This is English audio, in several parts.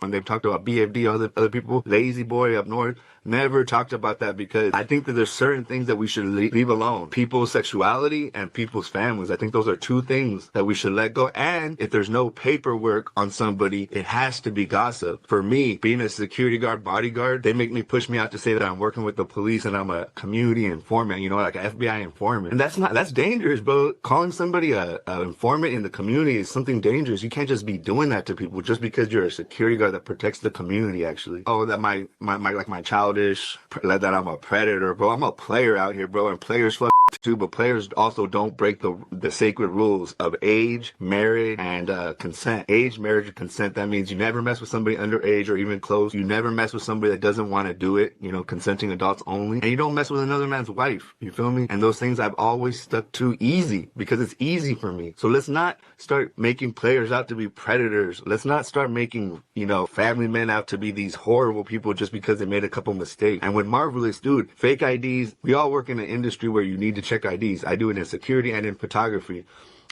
when they've talked about BFD, other people, Lazy Boy up north, never talked about that because I think that there's certain things that we should leave alone. People's sexuality and people's families. I think those are two things that we should let go. And if there's no paperwork on somebody, it has to be gossip. For me, being a security guard, bodyguard, they make me push me out to say that I'm working with the police and I'm a community informant, you know, like an FBI informant. And that's dangerous, bro. Calling somebody a informant in the community is something dangerous. You can't just be doing that to people just because you're a security guard that protects the community, actually. Oh, that my childish, that I'm a predator, bro. I'm a player out here, bro, and players too, but players also don't break the sacred rules of age, marriage, and consent. Age, marriage, and consent. That means you never mess with somebody underage or even close. You never mess with somebody that doesn't want to do it, you know, consenting adults only. And you don't mess with another man's wife. You feel me? And those things I've always stuck to easy because it's easy for me. So let's not start making players out to be predators. Let's not start making, you know, family men out to be these horrible people just because they made a couple mistakes. And with Marvelouz, dude, fake IDs, we all work in an industry where you need to check IDs. I do it in security and in photography.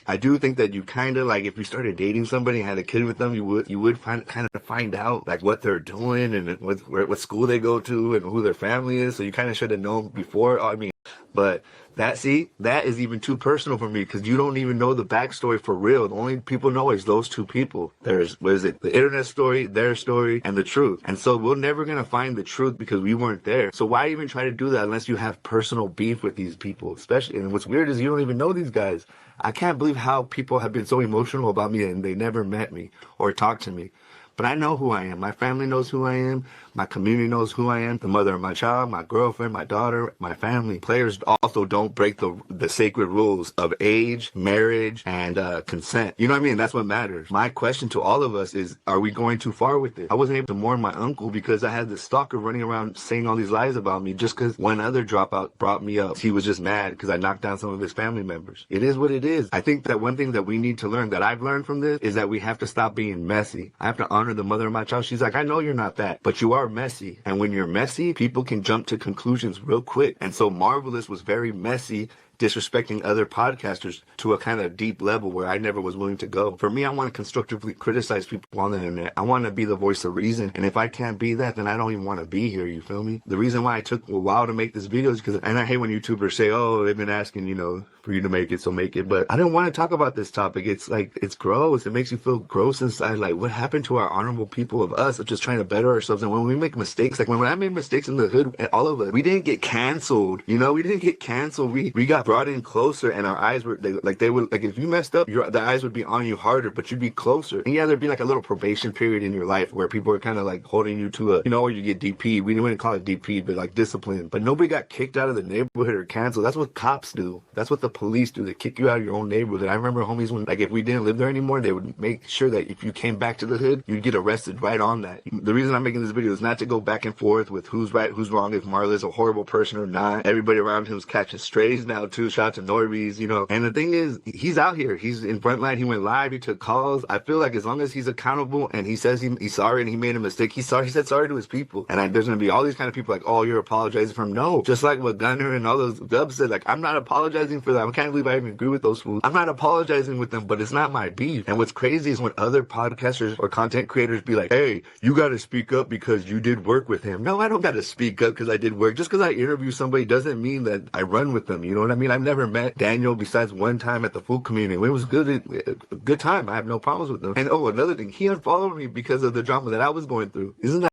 I do think that you kind of like, if you started dating somebody and had a kid with them, you would kind of find out like what they're doing and what school they go to and who their family is. So you kind of should have known before. I mean, but that is even too personal for me because you don't even know the backstory for real. The only people know is those two people. There's, what is it? The internet story, their story, and the truth. And so we're never going to find the truth because we weren't there. So why even try to do that unless you have personal beef with these people, especially? And what's weird is you don't even know these guys. I can't believe how people have been so emotional about me and they never met me or talked to me. But I know who I am. My family knows who I am. My community knows who I am. The mother of my child, my girlfriend, my daughter, my family. Players also don't break the sacred rules of age, marriage, and consent. You know what I mean? That's what matters. My question to all of us is, are we going too far with it? I wasn't able to mourn my uncle because I had this stalker running around saying all these lies about me just because one other dropout brought me up. He was just mad because I knocked down some of his family members. It is what it is. I think that one thing that we need to learn, that I've learned from this, is that we have to stop being messy. I have to honor the mother of my child. She's like, I know you're not that, but you are messy. And when you're messy, people can jump to conclusions real quick. And so Marvelouz was very messy, disrespecting other podcasters to a kind of deep level where I never was willing to go. For me, I want to constructively criticize people on the internet. I want to be the voice of reason. And if I can't be that, then I don't even want to be here. You feel me? The reason why I took a while to make this video is because, and I hate when YouTubers say, oh, they've been asking, you know, for you to make it, so make it. But I didn't want to talk about this topic. It's like, it's gross. It makes you feel gross inside. Like, what happened to our honorable people of us of just trying to better ourselves? And when we make mistakes, like when I made mistakes in the hood, and all of us, we didn't get canceled. You know, we didn't get canceled. We got brought in closer, and our eyes were, they were like, if you messed up, the eyes would be on you harder, but you'd be closer. And yeah, there'd be like a little probation period in your life where people are kind of like holding you to a, you know, where you get DP. We didn't call it DP, but like discipline. But nobody got kicked out of the neighborhood or canceled. That's what cops do. That's what the police do. They kick you out of your own neighborhood. I remember homies when, like, if we didn't live there anymore, they would make sure that if you came back to the hood, you'd get arrested right on that. The reason I'm making this video is not to go back and forth with who's right, who's wrong, if Marle's a horrible person or not. Everybody around him's catching strays now too. Shout out to Norby's, you know. And the thing is, he's out here. He's in front line. He went live. He took calls. I feel like as long as he's accountable and he says he's sorry and he made a mistake, he's sorry. He said sorry to his people. And there's going to be all these kind of people like, oh, you're apologizing for him. No. Just like what Gunner and all those dubs said, like, I'm not apologizing for that. I can't believe I even agree with those fools. I'm not apologizing with them, but it's not my beef. And what's crazy is when other podcasters or content creators be like, hey, you got to speak up because you did work with him. No, I don't got to speak up because I did work. Just because I interview somebody doesn't mean that I run with them. You know what I mean? I've never met Daniel besides one time at the food community. It was a good time. I have no problems with them. And oh, another thing, he unfollowed me because of the drama that I was going through. Isn't that